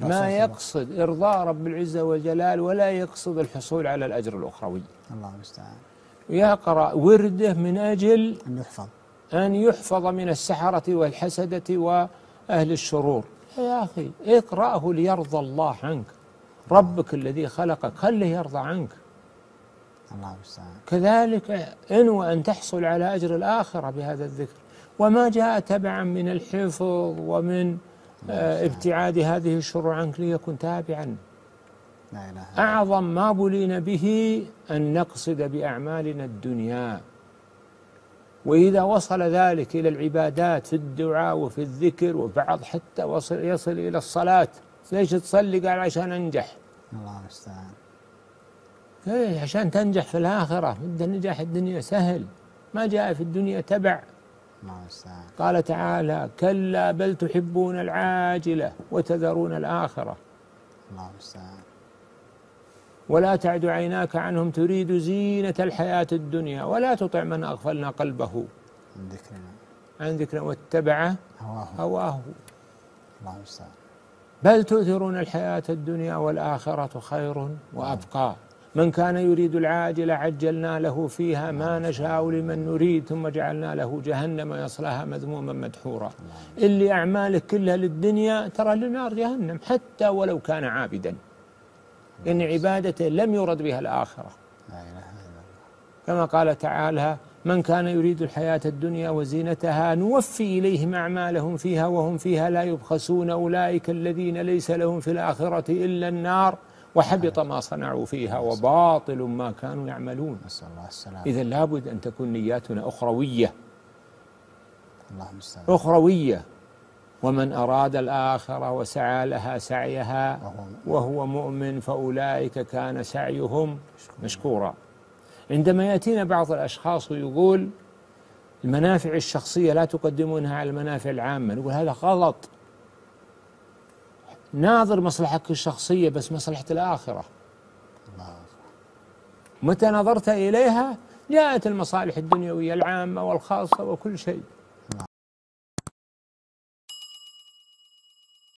ما يقصد إرضاء رب العزة والجلال ولا يقصد الحصول على الأجر الأخروي. الله المستعان. ويقرأ ورده من أجل أن يحفظ من السحرة والحسدة وأهل الشرور. يا أخي اقرأه ليرضى الله عنك، ربك الذي خلقك خله يرضى عنك. الله المستعان. كذلك انوى أن تحصل على أجر الآخرة بهذا الذكر، وما جاء تبعا من الحفظ ومن ابتعاد هذه الشرور عنك ليكن تابعا. لا إله. أعظم ما بلينا به أن نقصد بأعمالنا الدنيا، وإذا وصل ذلك إلى العبادات في الدعاء وفي الذكر، وبعض حتى يصل إلى الصلاة. ليش تصلي؟ قال عشان أنجح. الله المستعان. عشان تنجح في الآخرة. النجاح الدنيا سهل، ما جاء في الدنيا تبع. الله المستعان. قال تعالى: كلا بل تحبون العاجلة وتذرون الآخرة. الله المستعان. ولا تعد عيناك عنهم تريد زينة الحياة الدنيا ولا تطع من أغفلنا قلبه عن ذكرنا واتبع هواه. الله المستعان. بل تؤثرون الحياة الدنيا والآخرة خير وأبقى. من كان يريد العاجلة عجلنا له فيها ما نشاء لمن نريد ثم جعلنا له جهنم يصلاها مذموما مدحورا. اللي أعمالك كلها للدنيا ترى لنار جهنم، حتى ولو كان عابدا، إن عبادته لم يرد بها الآخرة. كما قال تعالى: من كان يريد الحياة الدنيا وزينتها نوفي إليهم أعمالهم فيها وهم فيها لا يبخسون أولئك الذين ليس لهم في الآخرة إلا النار وحبط ما صنعوا فيها وباطل ما كانوا يعملون. إذا لابد أن تكون نياتنا أخروية. أخروية. ومن أراد الآخرة وسعى لها سعيها وهو مؤمن فأولئك كان سعيهم مشكورا. عندما يأتينا بعض الأشخاص ويقول المنافع الشخصية لا تقدمونها على المنافع العامة، نقول هذا غلط. ناظر مصلحتك الشخصية بس مصلحة الآخرة. متى نظرت إليها جاءت المصالح الدنيوية العامة والخاصة وكل شيء.